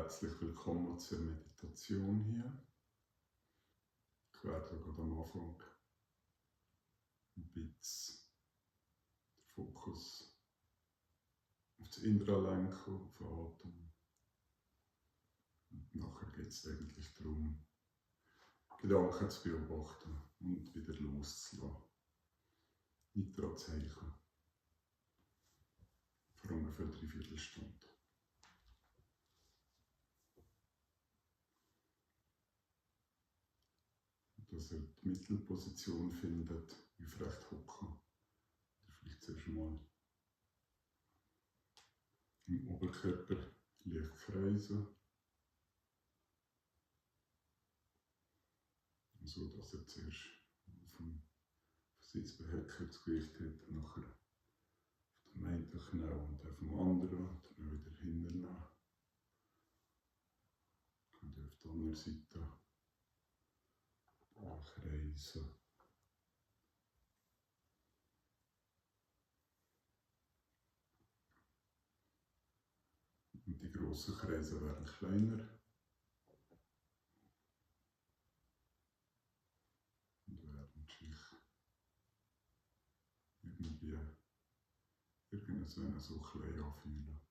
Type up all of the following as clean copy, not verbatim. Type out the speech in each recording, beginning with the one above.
Herzlich willkommen zur Meditation hier. Ich werde gerade am Anfang ein bisschen den Fokus auf das Innere lenken, auf den Atem. Und nachher geht es eigentlich darum, Gedanken zu beobachten und wieder loszulassen. Nicht daran zu hängen. Für ungefähr 3/4 Stunde. Dass ihr die Mittelposition findet, aufrecht hocken. Oder vielleicht zuerst mal im Oberkörper leicht kreisen. So dass er zuerst auf dem Sitzbehälter das Gewicht hat, nachher auf dem einen Knie und auf dem anderen, dann wieder hinternehmen. Und auf der anderen Seite kreisen. Und die grossen Kreise werden kleiner. Und werden sich irgendwann so klein anfühlen.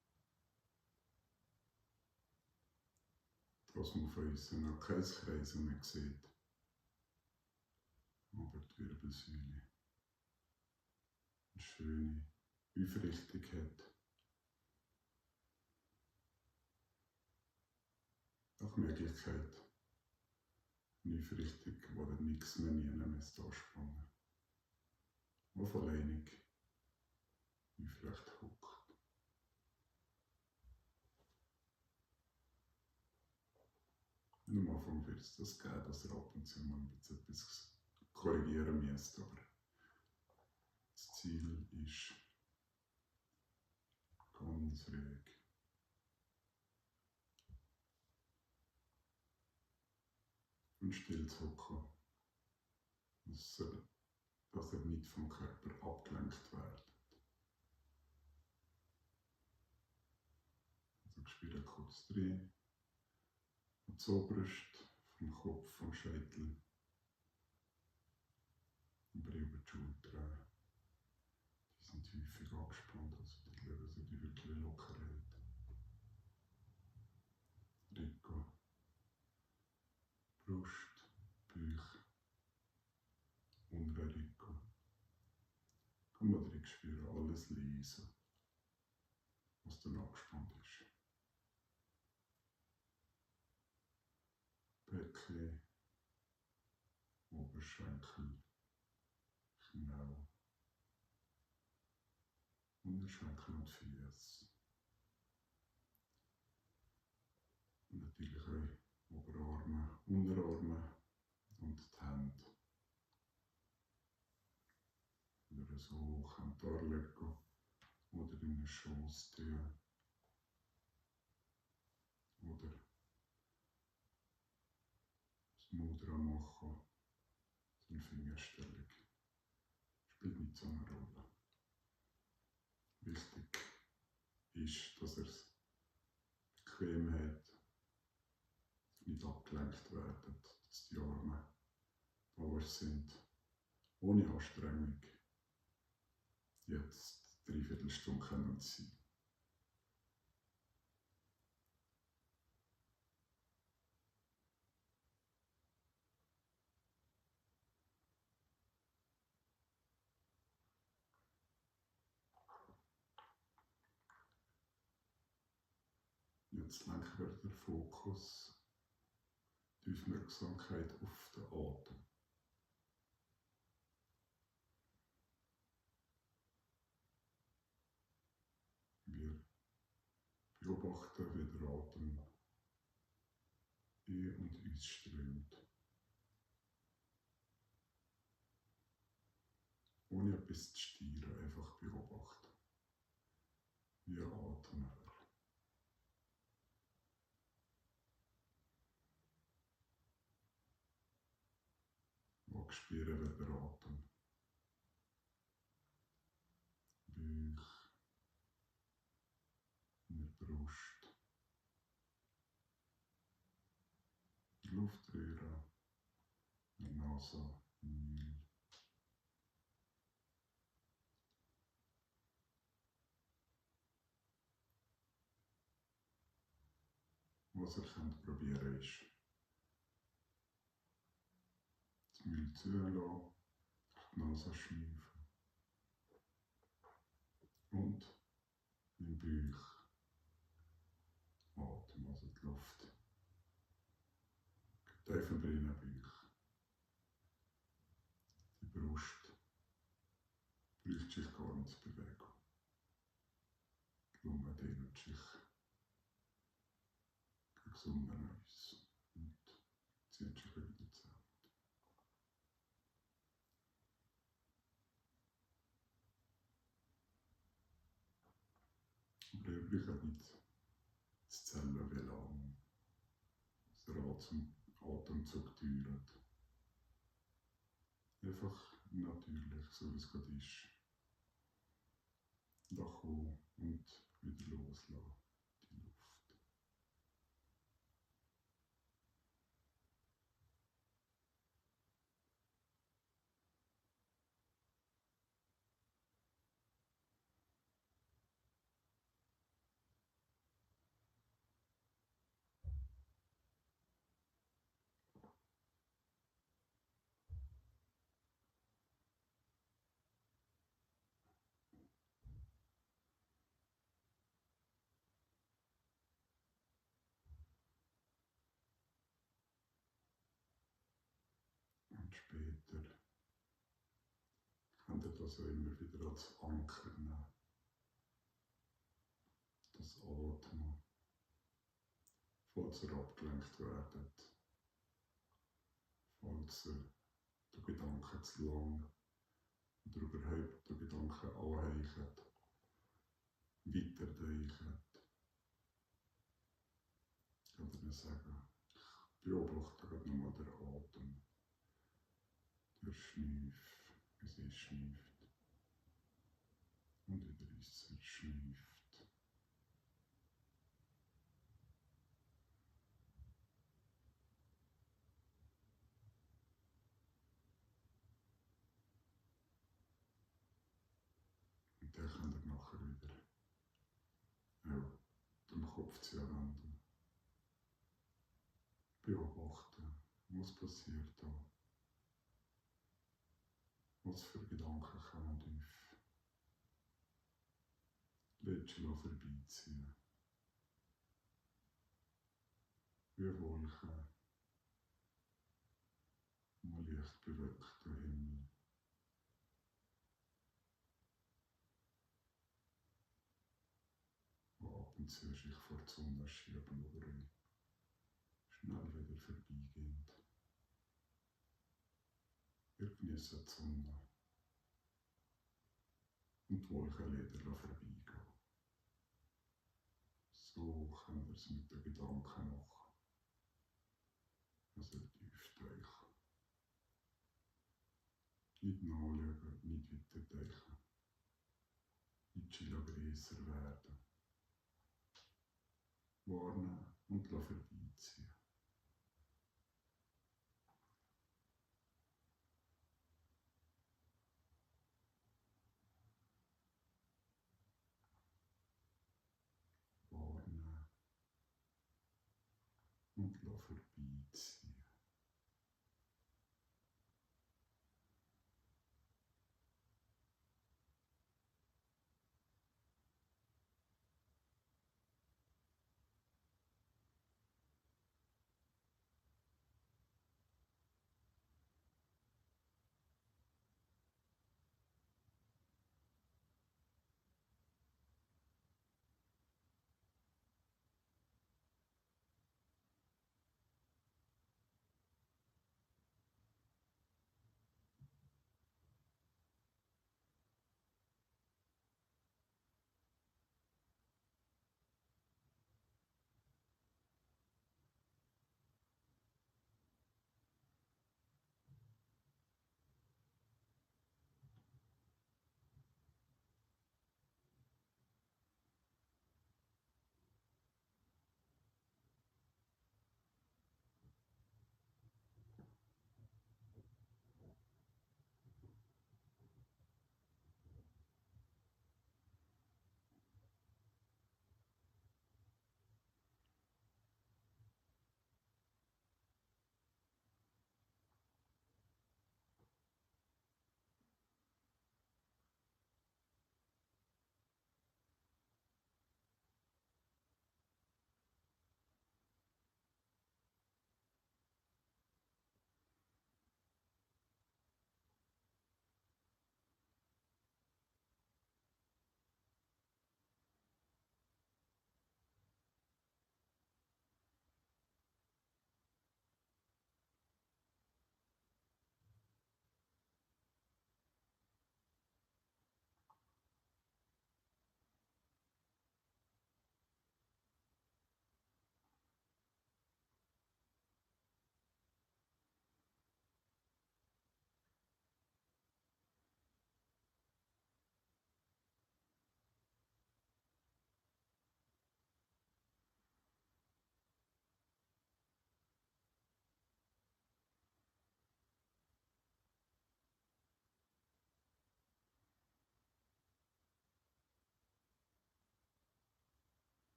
Dass man von uns noch kein Kreisen mehr sieht. Aber die Wirbelsäule eine schöne Aufrichtung hat. Nach Möglichkeit eine Aufrichtung, wo der nichts mehr anspannen. Die von alleinig aufrecht hockt. Und am Anfang wird es das geben, dass ihr ab und zu mal etwas korrigieren müsst, aber das Ziel ist ganz ruhig. Und still zu hocken, dass ihr nicht vom Körper abgelenkt werdet. Also spürt kurz rein, an die Oberbrust, vom Kopf, vom Scheitel, über die Schultern. Die sind häufig angespannt, also die schauen, dass ihr die wirklich locker hält. Rücken, Brust, Bauch, unterer Rücken. Kann man drin spüren, alles leise, was dann angespannt ist. Becken, Oberschenkel, Knie, Unterschenkel und Füße. Und natürlich auch Oberarme, Unterarme und die Hände. Oder so hoch an die Arme legen oder in den Schoß tun. Oder das Mudra machen, so eine Fingerstellung. Spielt nicht so eine Rolle. Wichtig ist, dass ihr es bequem habt, nicht abgelenkt werden, dass die Arme da sind, ohne Anstrengung. Jetzt 3/4 Stunde können sein. Jetzt lenken wir den Fokus, die Aufmerksamkeit auf den Atem. Wir beobachten, wie der Atem in und ausströmt. Ohne etwas zu steuern, einfach beobachten. Wie atmen wir. Mag spüren, wie der Atem Bauch, in der Brust, Luftröhre, in der Nase, im Müll. Was ihr könnt probieren ist, das Müll zulassen, die Nase schnüffeln und im Bauch atmen, also die Luft. Tief im Bauch. Die Brust braucht sich gar nicht zu bewegen. Die Lunge dehnt sich gesund aus und zieht sich wieder zusammen. Aber ihr braucht nicht zu zählen, wie lange der Atemzug dauert. Einfach natürlich, so wie es gerade ist. Da kommen und wieder loslassen, die Luft. Und später könnt ihr das auch immer wieder als Anker nehmen. Das Atmen, falls ihr abgelenkt werdet, falls ihr den Gedanken zu lang oder überhaupt den Gedanken anheicht, weiterdenkt. Kann ich sagen, ich beobachte gerade nochmal den Atem, der schnüft, wie sie schnüft und wieder ist er schnüft. Und dann könnt ihr nachher wieder auch den Kopf zu wenden. Beobachten, was passiert da. Was für Gedanken kommen auf. Lächeln vorbeiziehen. Wie Wolken. Mal leicht bewölkter Himmel. Die ab und zu sich vor die Sonne schieben oder schnell wieder vorbeigehen. Wir genießen die Sonne und die Wolkenlieder vorbeigehen. So könnt ihr es mit den Gedanken machen. Also tief tauchen. Nicht nachschauen, nicht weiter tauchen. Nicht schon grösser werden. Warnen und vorbeiziehen. Warnen und vorbeiziehen.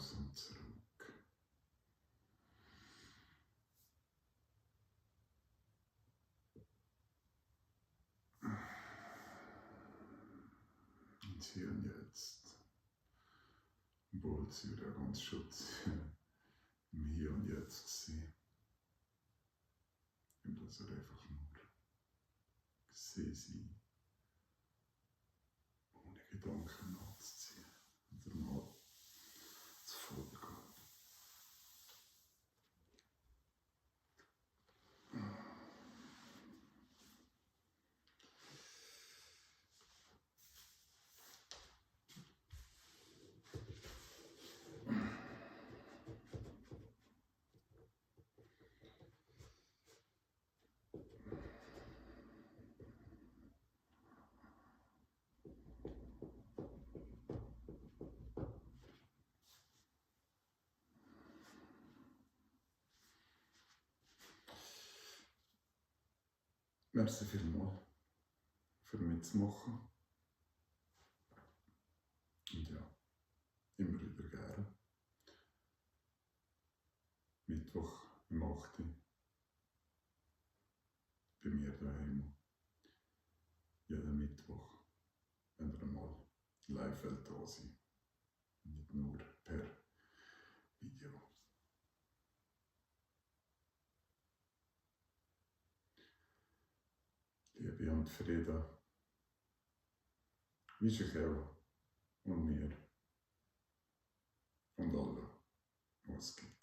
langsam zurück. Und hier und jetzt, obwohl sie wieder ganz Schutz im Hier und Jetzt gesehen. Und dass er einfach nur gesehen sie, ohne Gedanken nachzuziehen oder mal zu folgen. Merci vielmals für mitzumachen. Und ja, immer wieder gerne. Mittwoch um 8 Uhr bei mir daheim. Jeden Mittwoch, wenn ihr mal live da sein. Nicht nur per Video. Liebe und Frieden wünsche ich auch und mir und allen, was es gibt.